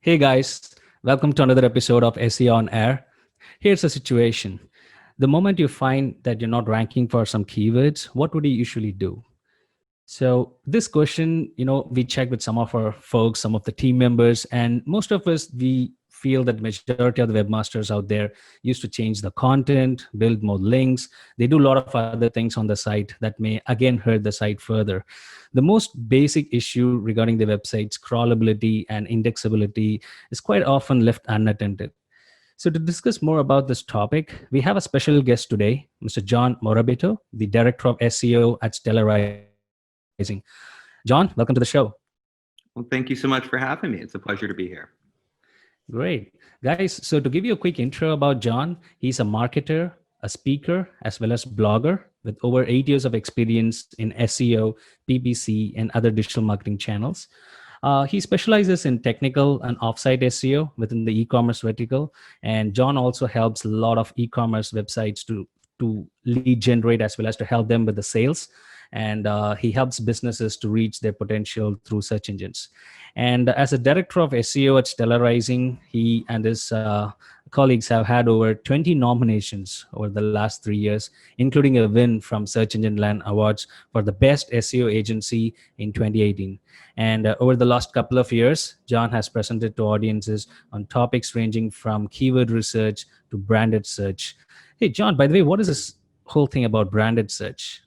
Hey guys, welcome to another episode of SEO on Air. Here's a situation. The moment you find that you're not ranking for some keywords, what would you usually do? So this question, we checked with some of our folks, some of the team members, and most of us, we feel that majority of the webmasters out there used to change the content, build more links. They do a lot of other things on the site that may again hurt the site further. The most basic issue regarding the website's crawlability and indexability is quite often left unattended. So, to discuss more about this topic, we have a special guest today, Mr. John Morabito, the Director of SEO at Stella Rising. John, welcome to the show. Well, thank you so much for having me. It's a pleasure to be here. Great. Guys, so to give you a quick intro about John, he's a marketer, a speaker, as well as blogger with over 8 years of experience in SEO, PPC, and other digital marketing channels. He specializes in technical and offsite SEO within the e-commerce vertical. And John also helps a lot of e-commerce websites to lead generate as well as to help them with the sales. And he helps businesses to reach their potential through search engines. And as a director of SEO at Stella Rising, he and his colleagues have had over 20 nominations over the last 3 years, including a win from Search Engine Land Awards for the best SEO agency in 2018. And over the last couple of years, John has presented to audiences on topics ranging from keyword research to branded search. Hey, John, by the way, what is this whole thing about branded search?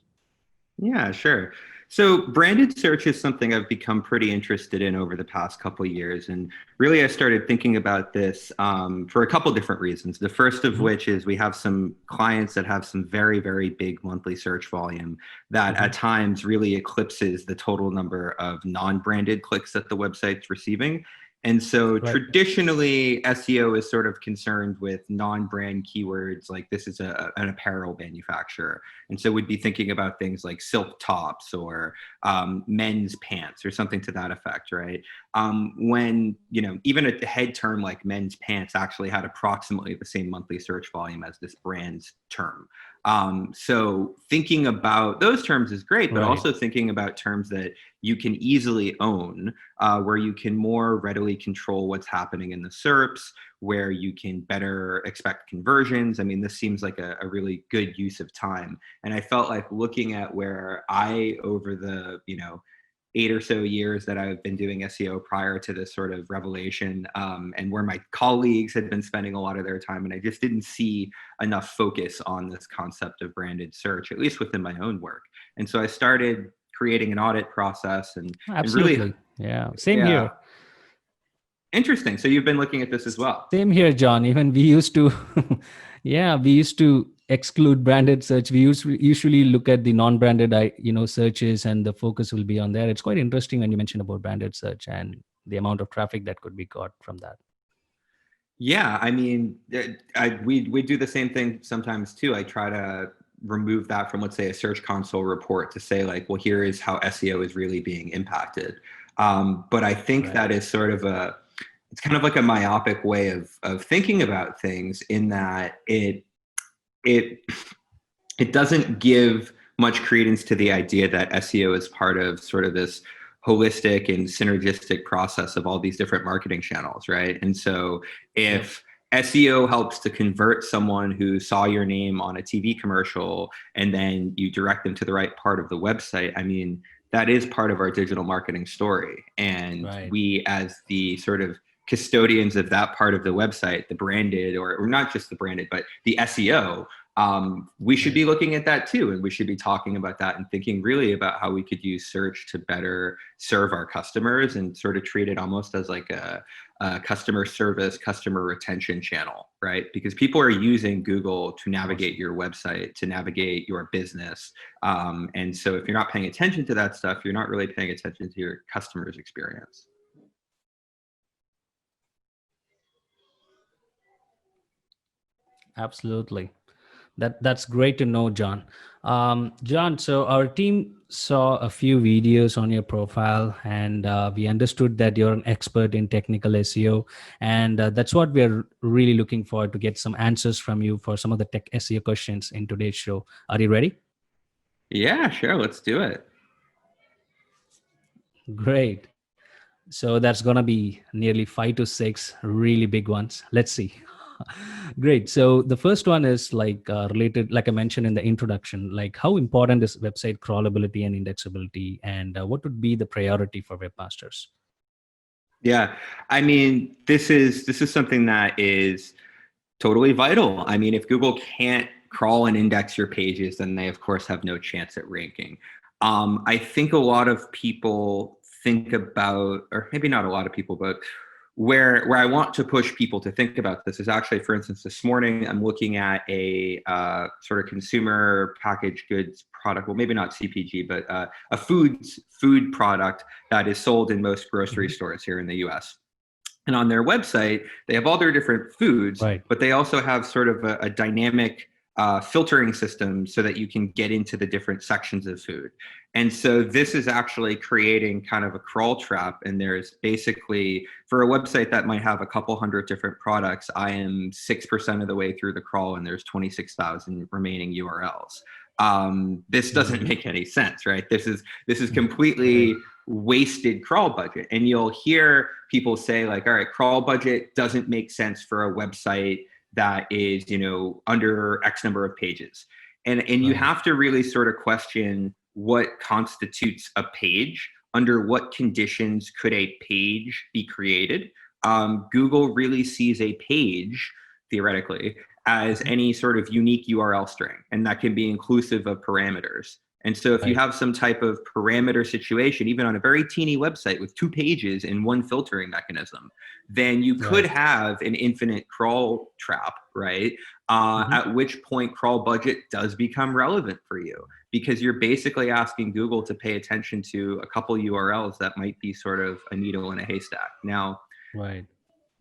Yeah, sure. So branded search is something I've become pretty interested in over the past couple of years. And really, I started thinking about this for a couple different reasons. The first of which is we have some clients that have some very, very big monthly search volume that at times really eclipses the total number of non-branded clicks that the website's receiving. And so traditionally, SEO is sort of concerned with non-brand keywords, like this is an apparel manufacturer. And so we'd be thinking about things like silk tops or men's pants or something to that effect, right? When, even a head term like men's pants actually had approximately the same monthly search volume as this brand's term. So thinking about those terms is great, but also thinking about terms that you can easily own, where you can more readily control what's happening in the SERPs, where you can better expect conversions. I mean, this seems like a really good use of time. And I felt like looking at where over the, 8 or so years that I've been doing SEO prior to this sort of revelation, and where my colleagues had been spending a lot of their time, and I just didn't see enough focus on this concept of branded search, at least within my own work. And so I started creating an audit process and Absolutely. Same here. Interesting. So you've been looking at this as well. Same here, John. Even we used to, we used to exclude branded search. We usually look at the non-branded, searches, and the focus will be on there. It's quite interesting when you mentioned about branded search and the amount of traffic that could be got from that. Yeah, I mean, we do the same thing sometimes too. I try to remove that from, let's say, a Search Console report to say like, well, here is how SEO is really being impacted. But I think that is sort of it's kind of like a myopic way of thinking about things, in that it doesn't give much credence to the idea that SEO is part of sort of this holistic and synergistic process of all these different marketing channels, right? And so if SEO helps to convert someone who saw your name on a TV commercial and then you direct them to the right part of the website, I mean, that is part of our digital marketing story. And we, as the sort of custodians of that part of the website, the branded, or not just the branded, but the SEO, we should be looking at that too. And we should be talking about that and thinking really about how we could use search to better serve our customers and sort of treat it almost as like a customer service, customer retention channel, right? Because people are using Google to navigate your website, to navigate your business. And so if you're not paying attention to that stuff, you're not really paying attention to your customer's experience. Absolutely. That's great to know, John. John, so our team saw a few videos on your profile, and we understood that you're an expert in technical SEO, and that's what we're really looking for, to get some answers from you for some of the tech SEO questions in today's show. Are you ready? Yeah, sure. Let's do it. Great. So that's going to be nearly 5 to 6 really big ones. Let's see. Great. So the first one is like related, like I mentioned in the introduction, like how important is website crawlability and indexability, and what would be the priority for webmasters? Yeah, I mean, this is something that is totally vital. I mean, if Google can't crawl and index your pages, then they of course have no chance at ranking. I think a lot of people think about, or maybe not a lot of people, but where I want to push people to think about this is actually, for instance, this morning I'm looking at a sort of consumer packaged goods product. Well, maybe not CPG, but a food product that is sold in most grocery Mhm. stores here in the U.S. And on their website, they have all their different foods, Right. but they also have sort of a dynamic filtering system so that you can get into the different sections of food. And so this is actually creating kind of a crawl trap. And there's basically, for a website that might have a couple hundred different products, I am 6% of the way through the crawl and there's 26,000 remaining URLs. This doesn't Mhm. make any sense, right? This is Right. completely wasted crawl budget. And you'll hear people say like, all right, crawl budget doesn't make sense for a website that is, under X number of pages. And you Right. have to really sort of question what constitutes a page. Under what conditions could a page be created? Google really sees a page, theoretically, as Mhm. any sort of unique URL string, and that can be inclusive of parameters. And so if you Right. have some type of parameter situation, even on a very teeny website with 2 pages and one filtering mechanism, then you could Right. have an infinite crawl trap, right? Mhm. At which point crawl budget does become relevant for you because you're basically asking Google to pay attention to a couple URLs that might be sort of a needle in a haystack. Now, Right.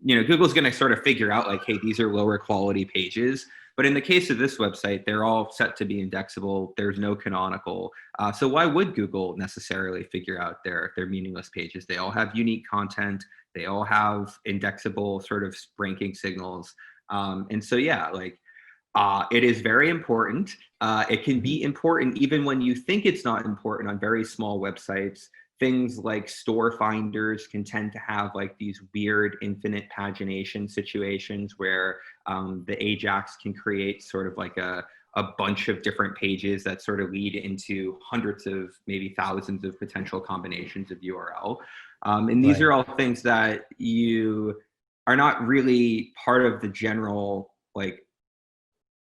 Google's going to sort of figure out like, hey, these are lower quality pages. But in the case of this website, they're all set to be indexable. There's no canonical. So why would Google necessarily figure out their meaningless pages? They all have unique content. They all have indexable sort of ranking signals. And so, yeah, like it is very important. It can Mhm. be important even when you think it's not important on very small websites. Things like store finders can tend to have like these weird infinite pagination situations where the Ajax can create sort of like a bunch of different pages that sort of lead into hundreds of maybe thousands of potential combinations of URL. And these Right. are all things that you are not really part of the general like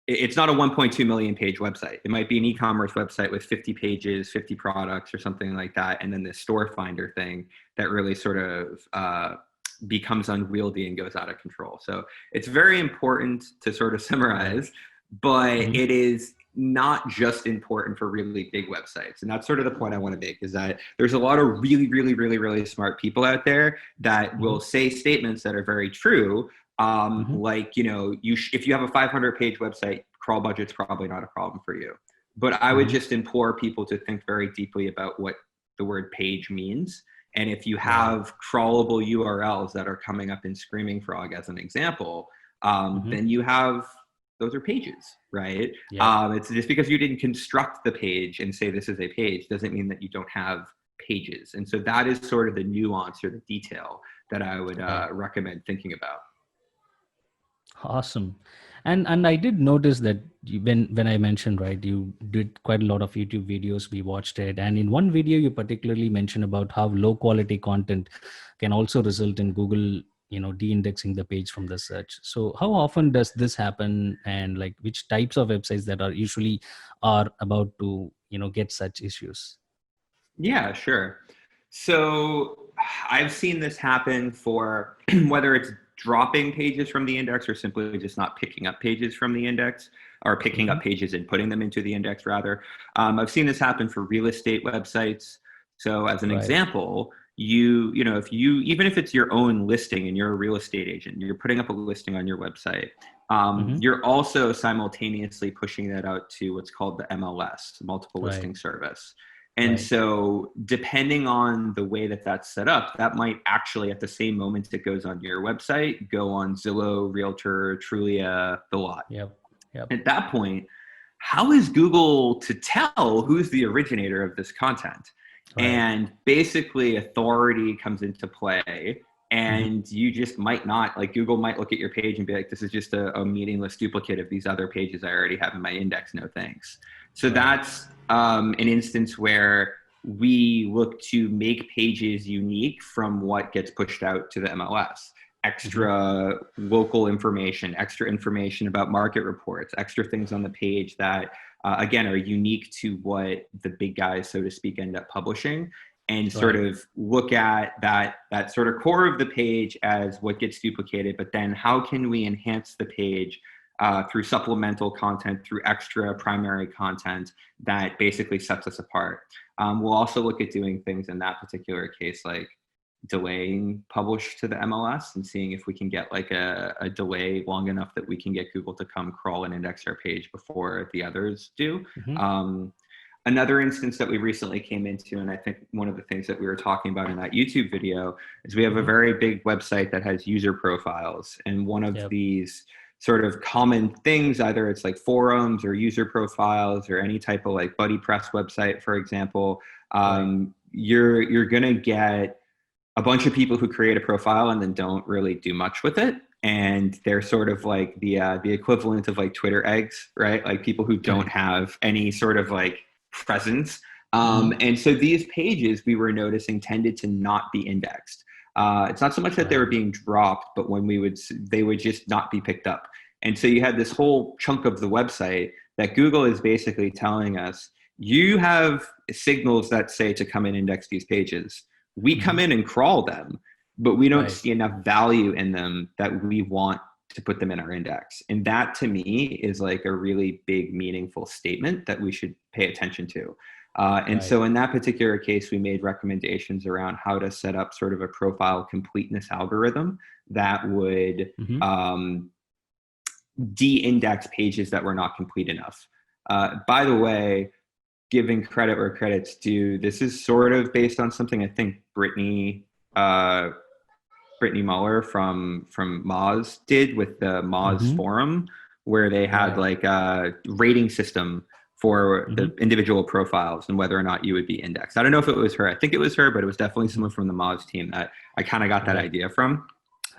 it's not a 1.2 million page website. It might be an e-commerce website with 50 pages, 50 products or something like that. And then this store finder thing that really sort of becomes unwieldy and goes out of control. So it's very important to sort of Right. summarize, but Mhm. it is not just important for really big websites. And that's sort of the point I want to make is that there's a lot of really, really, really, really smart people out there that Mhm. will say statements that are very true, Mhm. like if you have a 500-page website, crawl budget's probably not a problem for you. But I would Mhm. just implore people to think very deeply about what the word page means. And if you Right. have crawlable URLs that are coming up in Screaming Frog as an example, Mhm. then you have those are pages, right? Yep. It's just because you didn't construct the page and say this is a page doesn't mean that you don't have pages. And so that is sort of the nuance or the detail that I would Right. recommend thinking about. Awesome. And I did notice that when I mentioned, right, you did quite a lot of YouTube videos. We watched it, and in one video you particularly mentioned about how low quality content can also result in Google, de-indexing the page from the search. So how often does this happen, and like which types of websites that are about to get such issues? Yeah, sure. So I've seen this happen for whether it's dropping pages from the index or simply just not picking up pages from the index or picking Hmm. up pages and putting them into the index rather. I've seen this happen for real estate websites. So as an Right. example, if you even if it's your own listing and you're a real estate agent, you're putting up a listing on your website. Hmm. You're also simultaneously pushing that out to what's called the MLS, multiple Right. listing service. And Right. so, depending on the way that that's set up, that might actually, at the same moment it goes on your website, go on Zillow, Realtor, Trulia, the lot. Yep. Yep. At that point, how is Google to tell who's the originator of this content? Right. And basically authority comes into play, Hmm. and you just might not, like, Google might look at your page and be like, this is just a meaningless duplicate of these other pages I already have in my index, no thanks. So Right. that's an instance where we look to make pages unique from what gets pushed out to the MLS. Hmm. Extra local information, extra information about market reports, extra things on the page that again, are unique to what the big guys, so to speak, end up publishing, and sort Right. of look at that sort of core of the page as what gets duplicated, but then how can we enhance the page through supplemental content, through extra primary content that basically sets us apart. We'll also look at doing things in that particular case, like delaying publish to the MLS and seeing if we can get like a delay long enough that we can get Google to come crawl and index our page before the others do. Hmm. Another instance that we recently came into, and I think one of the things that we were talking about in that YouTube video, is we have a Hmm. very big website that has user profiles. And one of Yep. these sort of common things, either it's like forums or user profiles or any type of like buddy press website, for example, Right. you're going to get a bunch of people who create a profile and then don't really do much with it. And they're sort of like the equivalent of like Twitter eggs, right? Like people who don't Right. have any sort of like presence. Hmm. And so these pages we were noticing tended to not be indexed. It's not so much that they were Right. being dropped, but when they would just not be picked up. And so you had this whole chunk of the website that Google is basically telling us, you have signals that say to come and index these pages. We come Hmm. in and crawl them, but we don't Right. see enough value in them that we want to put them in our index. And that to me is like a really big, meaningful statement that we should pay attention to. And Right. so in that particular case, we made recommendations around how to set up sort of a profile completeness algorithm that would Hmm. de-index pages that were not complete enough. By the way, giving credit where credit's due, this is sort of based on something I think uh, Brittany Muller from Moz did with the Moz Hmm. forum, where they had Right. like a rating system for Hmm. the individual profiles and whether or not you would be indexed. I don't know if it was her. I think it was her, but it was definitely Hmm. someone from the Moz team that I kind of got that Right. idea from.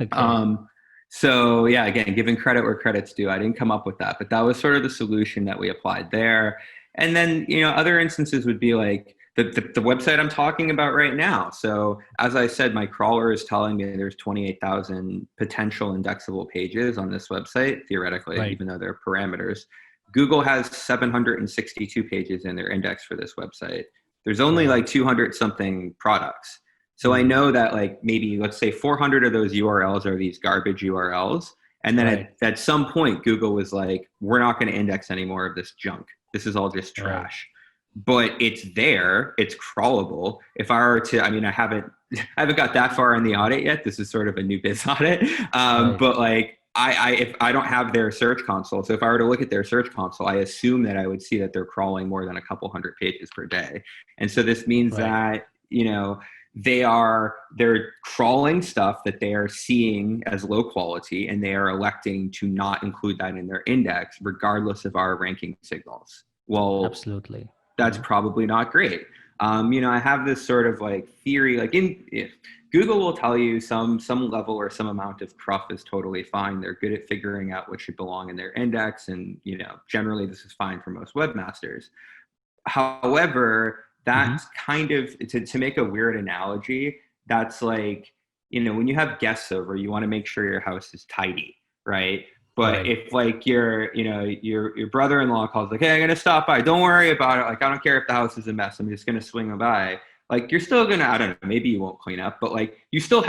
Okay. Um, so yeah, again, giving credit where credit's due. I didn't come up with that, but that was sort of the solution that we applied there. And then, other instances would be like the website I'm talking about right now. So as I said, my crawler is telling me there's 28,000 potential indexable pages on this website, theoretically, Right. even though there are parameters. Google has 762 pages in their index for this website. There's only Right. like 200 something products. So I Hmm. know that like maybe let's say 400 of those URLs are these garbage URLs. And then Right. at some point, Google was like, we're not going to index any more of this junk. This is all just Right. trash. But it's there. It's crawlable. If I were to, I mean, I haven't got that far in the audit yet. This is sort of a new biz audit. Right. But like, if I don't have their search console, so if I were to look at their search console, I assume that I would see that they're crawling more than a couple hundred pages per day. And so this means Right. that, they're crawling stuff that they are seeing as low quality, and they are electing to not include that in their index regardless of our ranking signals. Well, Absolutely. that's Hmm. probably not great. I have this sort of like theory, like if Google will tell you some level or some amount of cruff is totally fine. They're good at figuring out what should belong in their index, and generally this is fine for most webmasters. However, Hmm. that's kind of, to make a weird analogy, that's like, when you have guests over, you want to make sure your house is tidy, right? But Right. if like your brother-in-law calls like, hey, I'm gonna stop by. Don't worry about it. Like, I don't care if the house is a mess. I'm just gonna swing by. Like, you're still gonna, I don't know, maybe you won't clean up, but like you still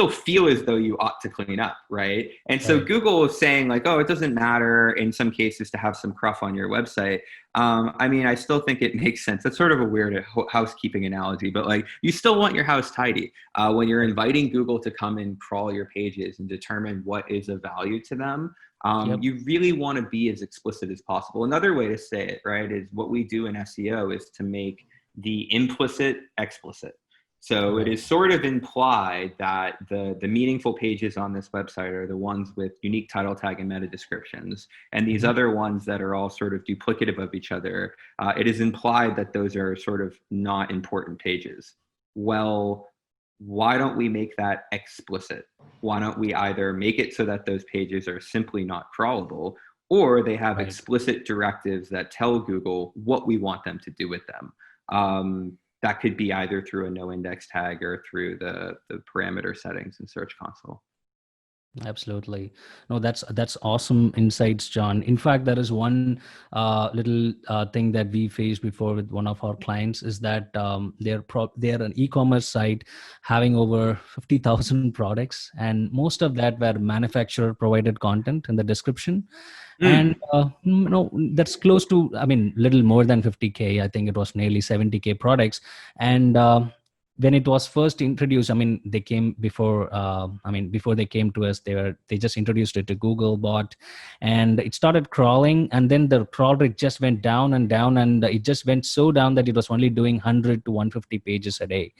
feel as though you ought to clean up, right? And so Right. Google is saying like, oh, it doesn't matter in some cases to have some cruff on your website. I mean, I still think it makes sense. That's sort of a weird housekeeping analogy, but like you still want your house tidy. When you're Right. inviting Google to come and crawl your pages and determine what is of value to them, Yep. you really want to be as explicit as possible. Another way to say it, right, is what we do in SEO is to make the implicit explicit. So it Right. is sort of implied that the meaningful pages on this website are the ones with unique title tag and meta descriptions. And these Mhm. other ones that are all sort of duplicative of each other, it is implied that those are sort of not important pages. Well, why don't we make that explicit? Why don't we either make it so that those pages are simply not crawlable, or they have Right. explicit directives that tell Google what we want them to do with them? That could be either through a no index tag or through the parameter settings in Search Console. Absolutely. No, that's awesome insights, John. In fact, there is one little thing that we faced before with one of our clients is that they're an e-commerce site having over 50,000 products, and most of that were manufacturer provided content in the description. And Mm. no, that's close to, I mean, little more than 50K. I think it was nearly 70K products. And when it was first introduced, I mean, they came before, before they came to us, they just introduced it to Google bot, and it started crawling, and then the crawl rate just went down and down, and it just went so down that it was only doing 100 to 150 pages a day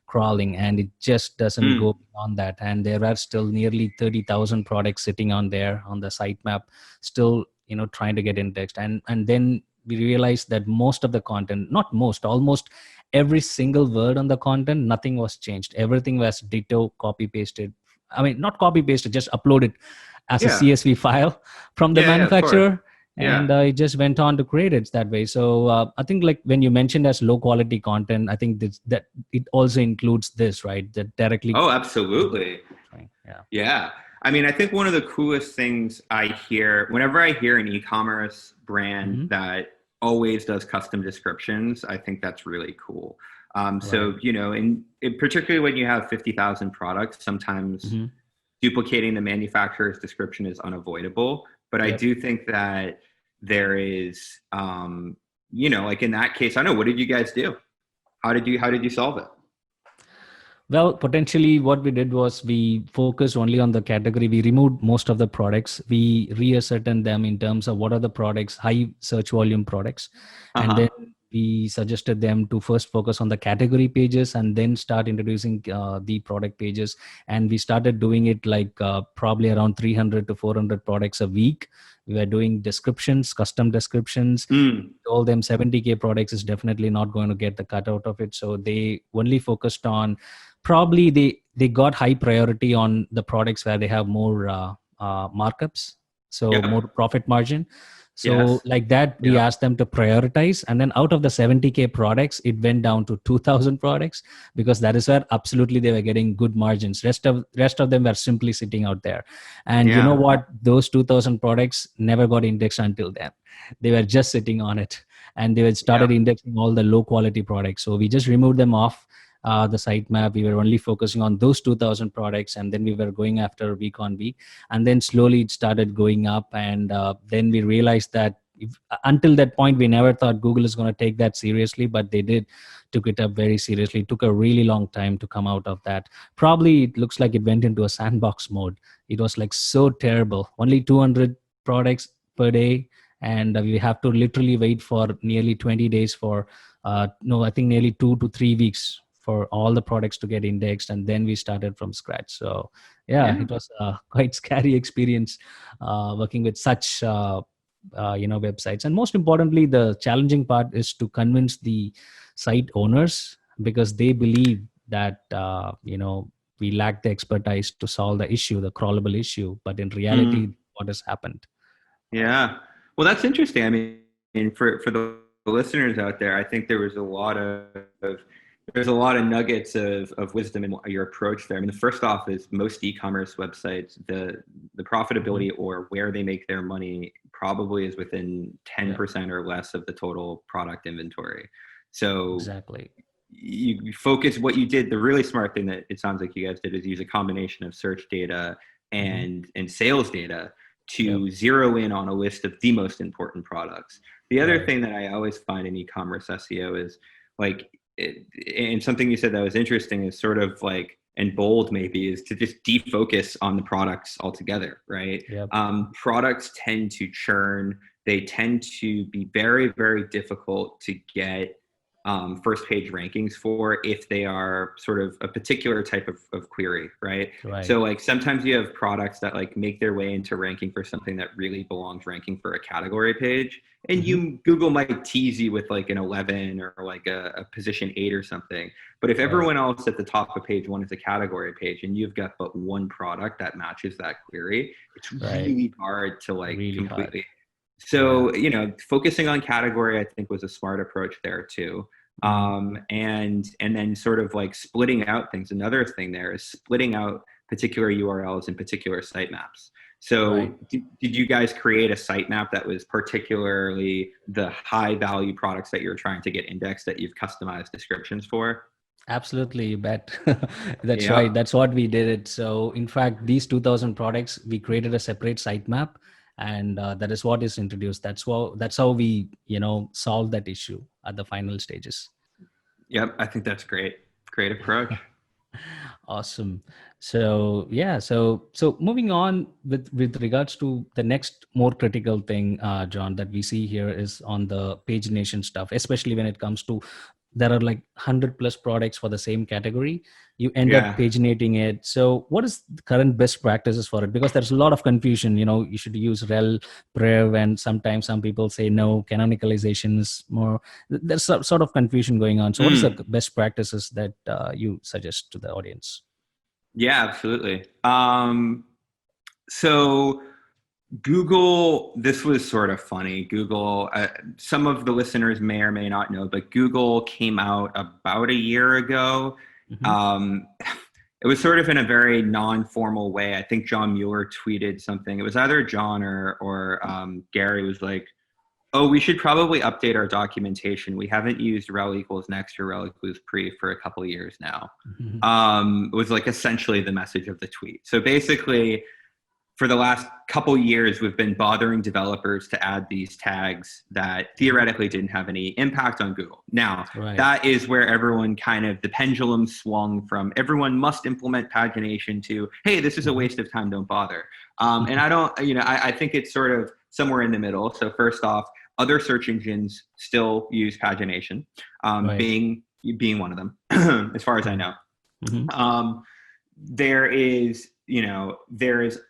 crawling, and it just doesn't go Mm. beyond that. And there are still nearly 30,000 products sitting on there on the sitemap, still, trying to get indexed. And then we realized that most of the content, not most, almost every single word on the content, nothing was changed. Everything was ditto, copy pasted. I mean, not copy pasted, just uploaded as a Yeah. CSV file from the Yeah, of course. manufacturer, and Yeah. it just went on to create it that way. So I think, like when you mentioned as low quality content, I think that it also includes this, right? That directly. Oh, absolutely. Yeah. Yeah. I mean, I think one of the coolest things I hear whenever I hear an e-commerce brand Hmm. that always does custom descriptions, I think that's really cool. Right. Particularly when you have 50,000 products, sometimes Hmm. duplicating the manufacturer's description is unavoidable. But I Yep. do think that there is, like in that case, I don't know, what did you guys do? How did you solve it? Well, potentially what we did was we focused only on the category. We removed most of the products. We reascertained them in terms of what are the products, high search volume products. And then Uh-huh. we suggested them to first focus on the category pages and then start introducing the product pages. And we started doing it like probably around 300 to 400 products a week. We were doing descriptions, custom descriptions. Mm. Told them 70K products is definitely not going to get the cut out of it. So they only focused on, probably they got high priority on the products where they have more markups, so more Yep. profit margin. So Yes. like that, we Yep. asked them to prioritize, and then out of the 70K products, it went down to 2,000 products, because that is where absolutely they were getting good margins. Rest of them were simply sitting out there. And you know Yeah. what, those 2,000 products never got indexed until then. They were just sitting on it, and they had started Yep. indexing all the low quality products. So we just removed them off the sitemap. We were only focusing on those 2,000 products, and then we were going after week on week. And then slowly it started going up. And then we realized that until that point, we never thought Google is going to take that seriously, but they did took it up very seriously. It took a really long time to come out of that. Probably it looks like it went into a sandbox mode. It was like so terrible. Only 200 products per day, and we have to literally wait for nearly 20 days for no, I think nearly 2 to 3 weeks for all the products to get indexed, and then we started from scratch. So yeah, Yeah. it was a quite scary experience working with such websites. And most importantly, the challenging part is to convince the site owners, because they believe that we lack the expertise to solve the issue, the crawlable issue, but in reality, Mm. what has happened? Right. Yeah. Well, that's interesting. I mean, for the listeners out there, I think there's a lot of nuggets of wisdom in your approach there. I mean, the first off is most e-commerce websites, the Mhm. profitability or where they make their money probably is within Yeah, 10% or less of the total product inventory. So exactly. you focus what you did. The really smart thing that it sounds like you guys did is use a combination of search data Hmm. and sales data Yep. to zero in on a list of the most important products. The other Right. thing that I always find in e-commerce SEO is like, and something you said that was interesting is sort of like, and bold maybe, is to just defocus on the products altogether, right? Yep. Products tend to churn. They tend to be very, very difficult to get first page rankings for if they are sort of a particular type of query, right? Right. So like sometimes you have products that like make their way into ranking for something that really belongs ranking for a category page. And Google might tease you with like an 11 or like a position 8 or something. But if everyone else at the top of page 1 is a category page and you've got but one product that matches that query, it's really hard to like completely. So, focusing on category, I think, was a smart approach there too. And then sort of like splitting out things. Another thing there is splitting out particular URLs and particular sitemaps. So did you guys create a sitemap that was particularly the high value products that you're trying to get indexed that you've customized descriptions for? Absolutely, you bet. That's right. That's what we did it. So in fact, these 2000 products, we created a separate sitemap, and that is what is introduced. That's how we, solve that issue at the final stages. Yep. I think that's great. Great approach. Awesome. So yeah, so moving on with regards to the next more critical thing, John, that we see here is on the pagination stuff, especially when it comes to there are like 100 plus products for the same category. You end up paginating it. So what is the current best practices for it? Because there's a lot of confusion. You should use rel, prev, and sometimes some people say no, canonicalization is more. There's some sort of confusion going on. So what is the best practices that you suggest to the audience? Yeah, absolutely. So Google, this was sort of funny. Google, some of the listeners may or may not know, but Google came out about a year ago. It was sort of in a very non-formal way. I think John Mueller tweeted something. It was either John or Gary was like, oh, we should probably update our documentation. We haven't used rel equals next or rel equals pre for a couple of years now. It was like essentially the message of the tweet. So basically, for the last couple years, we've been bothering developers to add these tags that theoretically didn't have any impact on Google. Now, that is where everyone the pendulum swung from everyone must implement pagination to, hey, this is a waste of time, don't bother. And I don't, I think it's sort of somewhere in the middle. So first off, other search engines still use pagination, being one of them, as far as I know. There is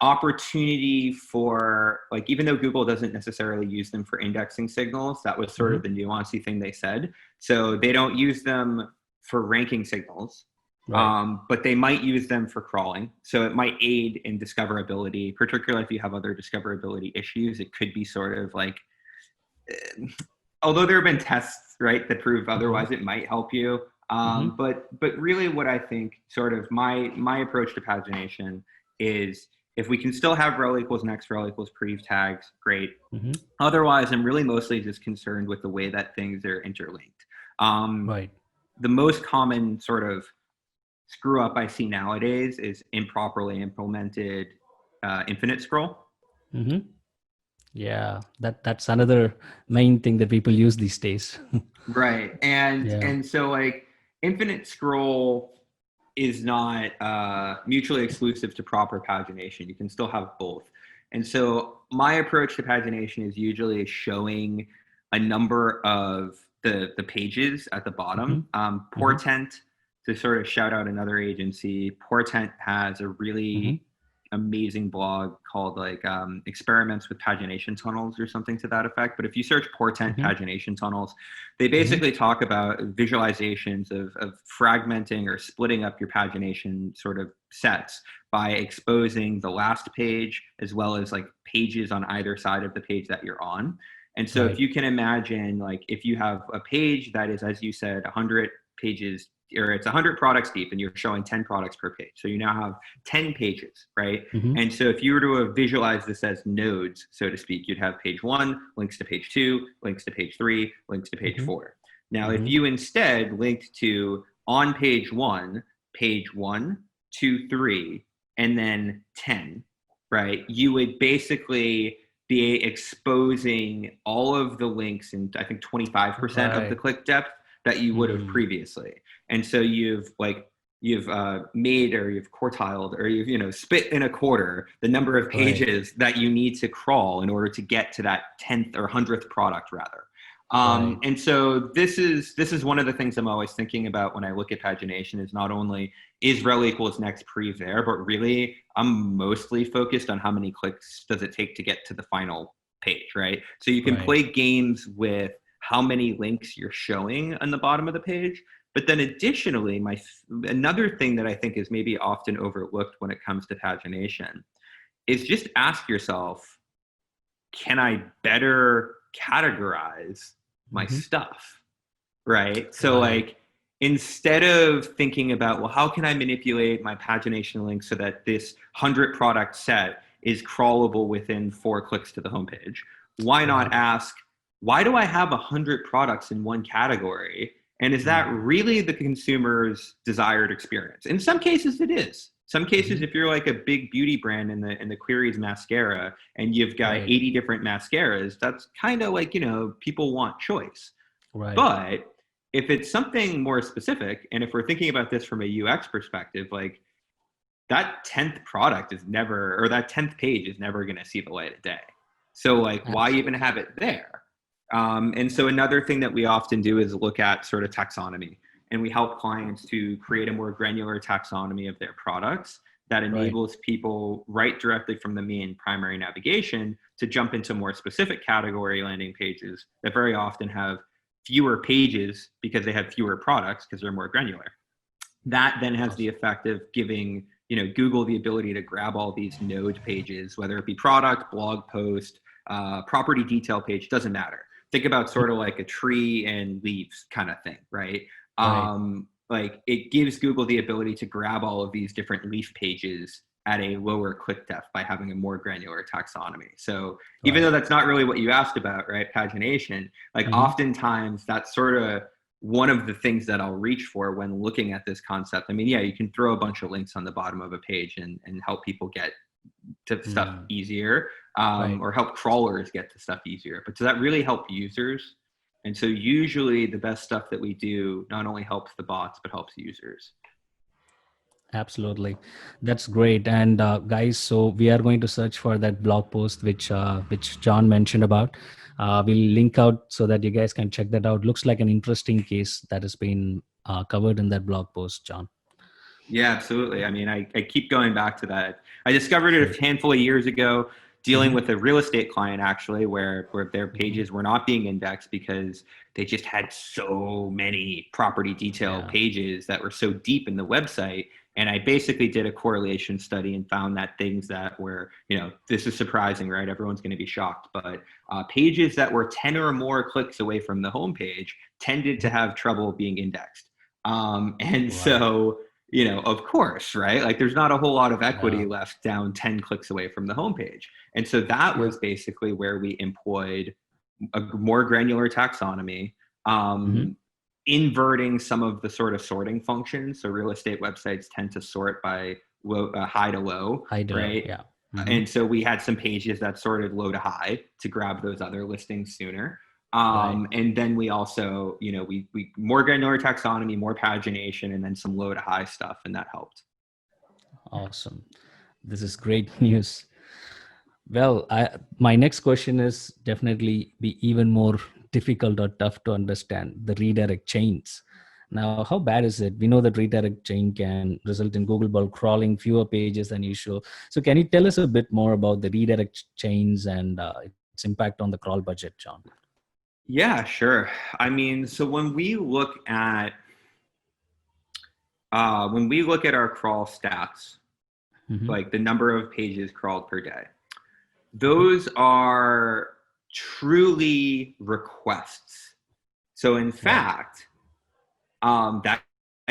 opportunity for, like, even though Google doesn't necessarily use them for indexing signals, that was sort of the nuancy thing they said. So they don't use them for ranking signals, but they might use them for crawling. So it might aid in discoverability, particularly if you have other discoverability issues. It could be sort of like, although there have been tests, right, that prove otherwise, it might help you. But really what I think sort of my approach to pagination is, if we can still have rel equals next, rel equals pre tags, great. Otherwise, I'm really mostly just concerned with the way that things are interlinked. The most common sort of screw up I see nowadays is improperly implemented infinite scroll. Yeah, that's another main thing that people use these days. Right. And so like infinite scroll is not mutually exclusive to proper pagination. You can still have both. And so my approach to pagination is usually showing a number of the pages at the bottom. Portent, to sort of shout out another agency, Portent has a really amazing blog called like experiments with pagination tunnels or something to that effect. But if you search Portent pagination tunnels, they basically talk about visualizations of fragmenting or splitting up your pagination sort of sets by exposing the last page as well as like pages on either side of the page that you're on. And so if you can imagine, like, if you have a page that is, as you said, 100 pages, or it's 100 products deep and you're showing 10 products per page. So you now have 10 pages, right? And so if you were to visualize this as nodes, so to speak, you'd have page 1, links to page 2, links to page 3, links to page 4. Now, if you instead linked to on page 1, 2, 3, and then 10, right? You would basically be exposing all of the links in, I think, 25% of the click depth that you would have previously. And so you've made, or you've quartiled, or you've spit in a quarter the number of pages that you need to crawl in order to get to that 10th or 100th product rather. Right. And so this is one of the things I'm always thinking about when I look at pagination is not only is rel equals next pre there, but really I'm mostly focused on how many clicks does it take to get to the final page, right? So you can Right. play games with how many links you're showing on the bottom of the page. But then additionally, another thing that I think is maybe often overlooked when it comes to pagination is just ask yourself, can I better categorize my Hmm. stuff? Right. So Right. like instead of thinking about, well, how can I manipulate my pagination link so that this 100 product set is crawlable within 4 clicks to the homepage? Why not Right. ask, why do I have 100 products in one category? And is that Mm. really the consumer's desired experience? In some cases, it is. Some cases, Hmm. if you're like a big beauty brand in the queries mascara and you've got Right. 80 different mascaras, that's kind of like, people want choice. Right. But if it's something more specific, and if we're thinking about this from a UX perspective, like that 10th product is never, or that 10th page is never going to see the light of day. So like, why even Absolutely. have it there? And so another thing that we often do is look at sort of taxonomy, and we help clients to create a more granular taxonomy of their products that Right. enables people right directly from the main primary navigation to jump into more specific category landing pages that very often have fewer pages because they have fewer products because they're more granular. That then has the Awesome. effect of giving Google the ability to grab all these node pages, whether it be product, blog post, property detail page, doesn't matter. Think about sort of like a tree and leaves kind of thing, right? Right. Like it gives Google the ability to grab all of these different leaf pages at a lower click depth by having a more granular taxonomy. So even though Right. that's not really what you asked about, right? Pagination, like Hmm. oftentimes that's sort of one of the things that I'll reach for when looking at this concept. I mean, yeah, you can throw a bunch of links on the bottom of a page and help people get to stuff Mm. easier, Right. or help crawlers get to stuff easier. But does that really help users? And so usually the best stuff that we do not only helps the bots, but helps users. Absolutely, that's great. And guys, so we are going to search for that blog post which John mentioned about. We'll link out so that you guys can check that out. Looks like an interesting case that has been covered in that blog post, John. Yeah, absolutely. I mean, I keep going back to that. I discovered it Great. a handful of years ago dealing Hmm. with a real estate client actually where their Hmm. pages were not being indexed because they just had so many property detail Yeah. pages that were so deep in the website. And I basically did a correlation study and found that things that were, this is surprising, right? Everyone's going to be shocked, but pages that were 10 or more clicks away from the homepage tended to Mhm. have trouble being indexed. And Right. so of course, right? Like there's not a whole lot of Yeah. equity left down 10 clicks away from the homepage. And so that Yeah. was basically where we employed a more granular taxonomy, Hmm. um, inverting some of the sort of sorting functions. So real estate websites tend to sort by high to low, I do know. right? Yeah. Hmm. And so we had some pages that sorted low to high to grab those other listings sooner. Right. And then we also, we more granular taxonomy, more pagination, and then some low to high stuff, and that helped. Awesome. This is great news. Well, my next question is definitely be even more difficult or tough to understand the redirect chains. Now, how bad is it? We know that redirect chain can result in Google ball crawling fewer pages than usual. So, can you tell us a bit more about the redirect chains and its impact on the crawl budget, John? Yeah, sure. I mean, so when we look at our crawl stats, Hmm. like the number of pages crawled per day, Hmm. those are truly requests. So in Right. fact, that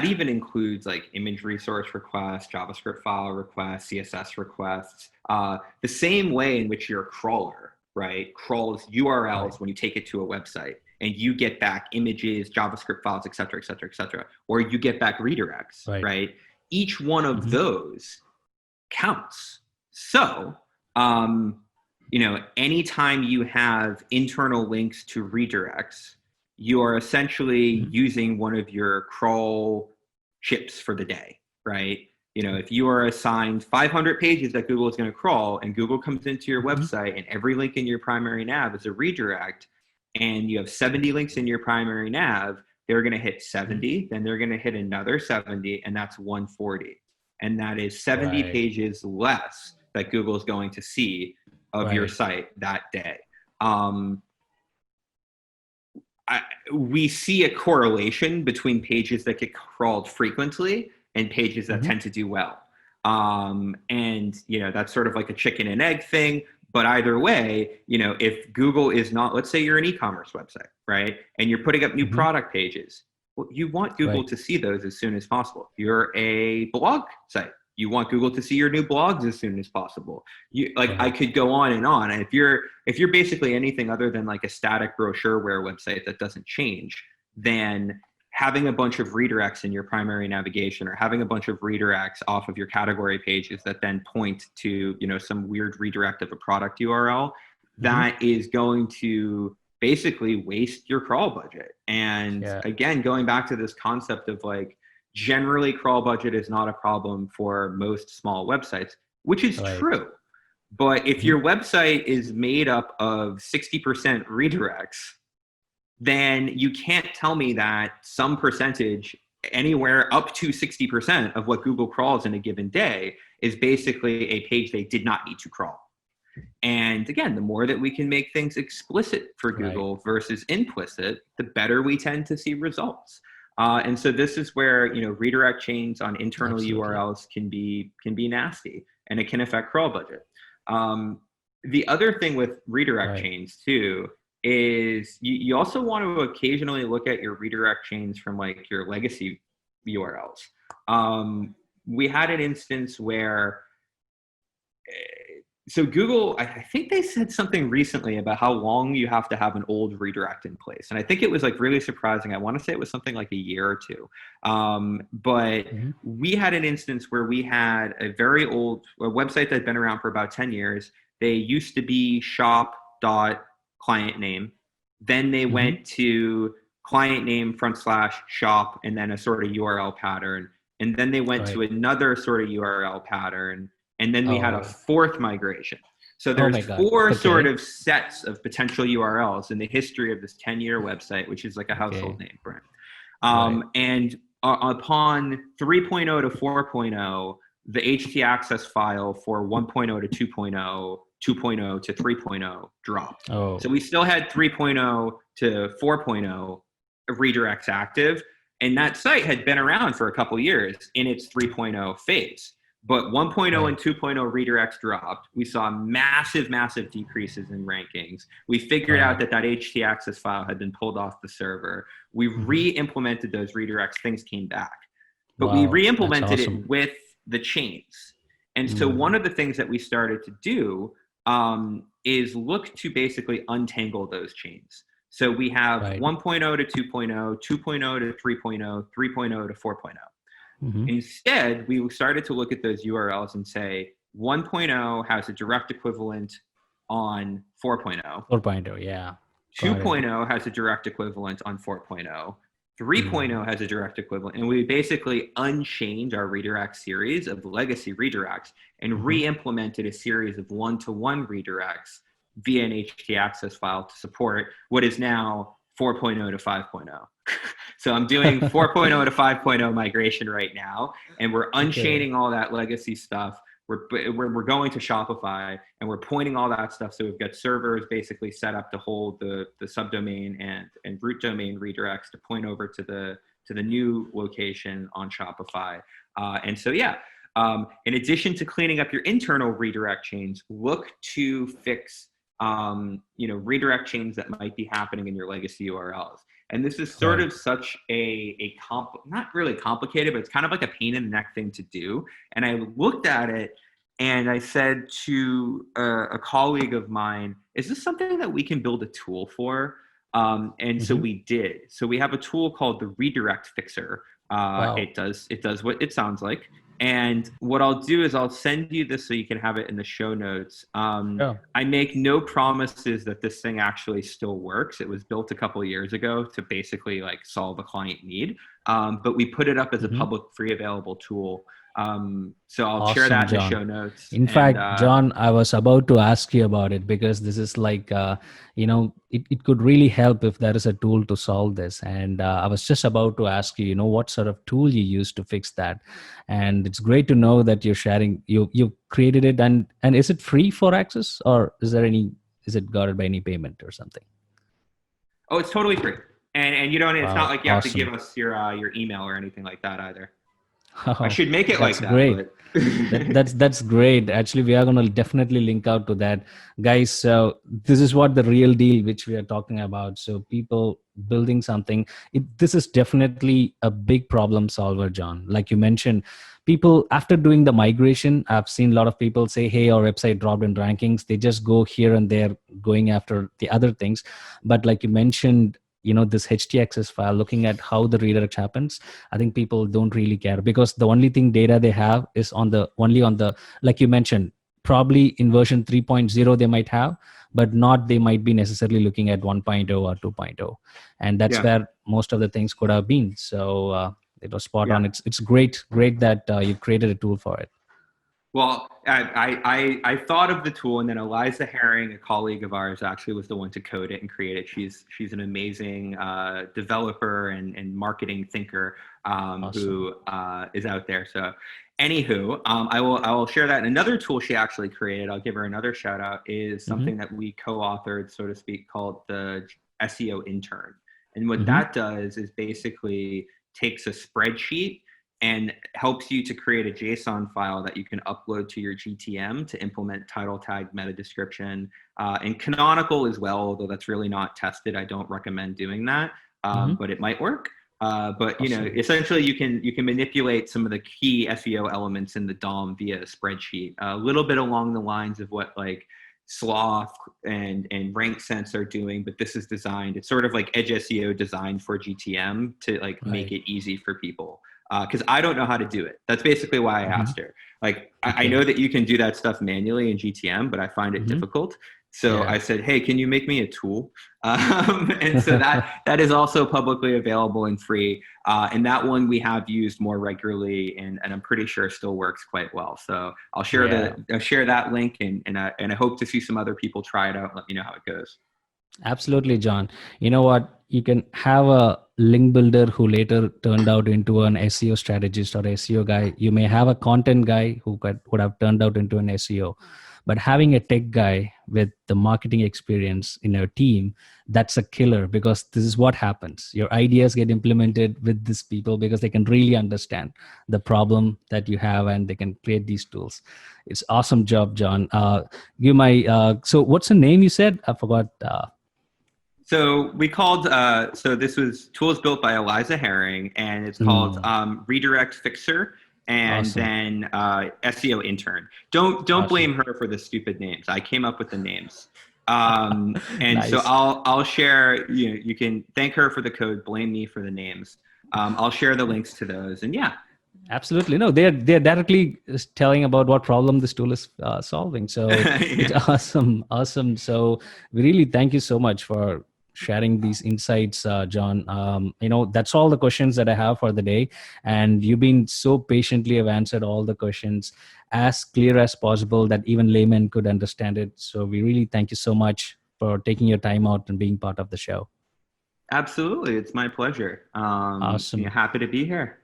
even includes like image resource requests, JavaScript file requests, CSS requests, the same way in which your crawler, right, crawls Right. URLs when you take it to a website and you get back images, JavaScript files, et cetera, et cetera, et cetera, or you get back redirects, Right. right? Each one of Hmm. those counts. So, um, anytime you have internal links to redirects, you are essentially Hmm. using one of your crawl chips for the day, right? If you are assigned 500 pages that Google is going to crawl and Google comes into your Hmm. website and every link in your primary nav is a redirect, and you have 70 links in your primary nav, they're going to hit 70, then they're going to hit another 70, and that's 140. And that is 70 Right. pages less that Google is going to see of your Right. site that day. We see a correlation between pages that get crawled frequently and pages that tend to do well. And, you know, that's sort of like a chicken and egg thing. But either way, you know, if Google is not, let's say you're an e-commerce website, right? And you're putting up new product pages. Well, you want Google to see those as soon as possible. You're a blog site. You want Google to see your new blogs as soon as possible. I could go on. And if you're basically anything other than like a static brochureware website that doesn't change, then having a bunch of redirects in your primary navigation, or having a bunch of redirects off of your category pages that then point to, you know, some weird redirect of a product URL, that is going to basically waste your crawl budget. And again, going back to this concept of like, generally crawl budget is not a problem for most small websites, which is true. But if your website is made up of 60% redirects, then you can't tell me that some percentage, anywhere up to 60% of what Google crawls in a given day, is basically a page they did not need to crawl. And again, the more that we can make things explicit for Google versus implicit, the better we tend to see results. And so this is where, you know, redirect chains on internal URLs can be nasty, and it can affect crawl budget. The other thing with redirect chains too is you also want to occasionally look at your redirect chains from like your legacy URLs. We had an instance where so Google, I think they said something recently about how long you have to have an old redirect in place. And I think it was like really surprising. I want to say it was something like a year or two. But we had an instance where we had a very old website that had been around for about 10 years. They used to be shop.client name. Then they went to client name /shop and then a sort of URL pattern. And then they went to another sort of URL pattern. And then we had a fourth migration. So there's four sort of sets of potential URLs in the history of this 10-year website, which is like a household name brand. And upon 3.0 to 4.0, the htaccess file for 1.0 to 2.0, 2.0 to 3.0 dropped. So we still had 3.0 to 4.0 redirects active. And that site had been around for a couple years in its 3.0 phase. But 1.0 and 2.0 redirects dropped. We saw massive, massive decreases in rankings. We figured out that htaccess file had been pulled off the server. We re-implemented those redirects. Things came back. But we re-implemented it with the chains. And so one of the things that we started to do is look to basically untangle those chains. So we have 1.0 to 2.0, 2.0 to 3.0, 3.0 to 4.0. Instead, we started to look at those URLs and say 1.0 has a direct equivalent on 4.0. 4.0, yeah. 2.0 has a direct equivalent on 4.0. 3.0 has a direct equivalent. And we basically unchained our redirect series of legacy redirects and re-implemented a series of one-to-one redirects via an htaccess file to support what is now 4.0 to 5.0. So I'm doing 4.0 to 5.0 migration right now, and we're unchaining all that legacy stuff. We're going to Shopify, and we're pointing all that stuff. So we've got servers basically set up to hold the subdomain and root domain redirects to point over to the new location on Shopify. And so in addition to cleaning up your internal redirect chains, look to fix redirect chains that might be happening in your legacy URLs. And this is sort of such not really complicated, but it's kind of like a pain in the neck thing to do. And I looked at it and I said to a colleague of mine, is this something that we can build a tool for? And so we did. So we have a tool called the Redirect Fixer. It does what it sounds like. And what I'll do is I'll send you this so you can have it in the show notes. I make no promises that this thing actually still works. It was built a couple of years ago to basically like solve a client need. But we put it up as a public free available tool. So I'll share Awesome, that in the John. show notes. In And fact, John, I was about to ask you about it because this is like, it could really help if there is a tool to solve this. And I was just about to ask you, what sort of tool you use to fix that. And it's great to know that you're sharing, you created it. And is it free for access, or is it guarded by any payment or something? oh, it's totally free. And you don't. It's not Wow, like you have to give awesome. us your email or anything like that either. I Oh, should make it that's like that, great. but That's great. Actually, we are going to definitely link out to that, guys. So this is what the real deal, which we are talking about. So people building something. This is definitely a big problem solver, John. Like you mentioned, people after doing the migration, I've seen a lot of people say, "Hey, our website dropped in rankings." They just go here and there, going after the other things. But like you mentioned, this htaccess file, looking at how the redirect happens, I think people don't really care because the only thing data they have is only on the, like you mentioned, probably in version 3.0 they might have, but not they might be necessarily looking at 1.0 or 2.0. And that's yeah, where most of the things could have been. So it was spot yeah. on. It's great that you created a tool for it. Well, I thought of the tool, and then Eliza Herring, a colleague of ours, actually was the one to code it and create it. She's an amazing developer and marketing thinker Awesome. who is out there. So, anywho, I will share that. And another tool she actually created, I'll give her another shout out, is Mm-hmm. something that we co-authored, so to speak, called the SEO Intern. And what Mm-hmm. that does is basically takes a spreadsheet and helps you to create a JSON file that you can upload to your GTM to implement title tag, meta description, and canonical as well, although that's really not tested. I don't recommend doing that, Mm-hmm. but it might work. But Awesome. essentially you can manipulate some of the key SEO elements in the DOM via a spreadsheet, a little bit along the lines of what like Sloth and Rank Sense are doing, but this is designed. It's sort of like Edge SEO designed for GTM to like make Right. it easy for people because I don't know how to do it. That's basically why I Mm-hmm. asked her. Like, I Okay. know that you can do that stuff manually in GTM, but I find it Mm-hmm. difficult. So Yeah. I said, hey, can you make me a tool? And so that is also publicly available and free. And that one we have used more regularly, and I'm pretty sure still works quite well. So Yeah. I'll share that link, and I hope to see some other people try it out. And let me know how it goes. Absolutely, John. You know what? You can have a link builder who later turned out into an SEO strategist or SEO guy. You may have a content guy who would have turned out into an SEO. But having a tech guy with the marketing experience in your team, that's a killer because this is what happens. Your ideas get implemented with these people because they can really understand the problem that you have and they can create these tools. It's awesome job, John. So what's the name you said? I forgot. So so this was tools built by Eliza Herring, and it's called Mm, Redirect Fixer, and awesome. then SEO Intern. Don't Awesome. blame her for the stupid names. I came up with the names. And so Nice. I'll share. You can thank her for the code, blame me for the names. I'll share the links to those, and yeah, Absolutely. No, they're directly telling about what problem this tool is solving. So it's yeah. awesome. Awesome. So we really thank you so much for sharing these insights, John. That's all the questions that I have for the day. And you've been so patiently have answered all the questions as clear as possible that even laymen could understand it. So we really thank you so much for taking your time out and being part of the show. Absolutely, it's my pleasure. Awesome. Happy to be here.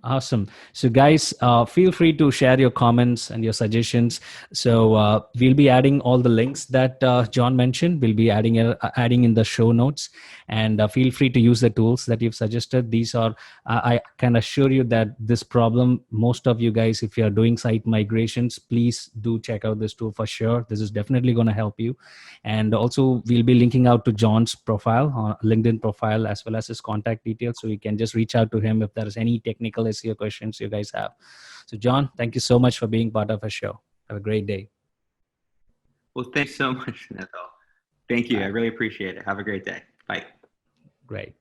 Awesome. So, guys, feel free to share your comments and your suggestions. So, we'll be adding all the links that John mentioned. We'll be adding in the show notes, and feel free to use the tools that you've suggested. These are, I can assure you that this problem, most of you guys, if you are doing site migrations, please do check out this tool for sure. This is definitely going to help you. And also, we'll be linking out to John's profile, LinkedIn profile, as well as his contact details. So you can just reach out to him if there's any technical SEO questions you guys have. So, John, thank you so much for being part of our show. Have a great day. Well, thanks so much, Nethel. Thank you. I Bye. really appreciate it. Have a great day. Bye. Great.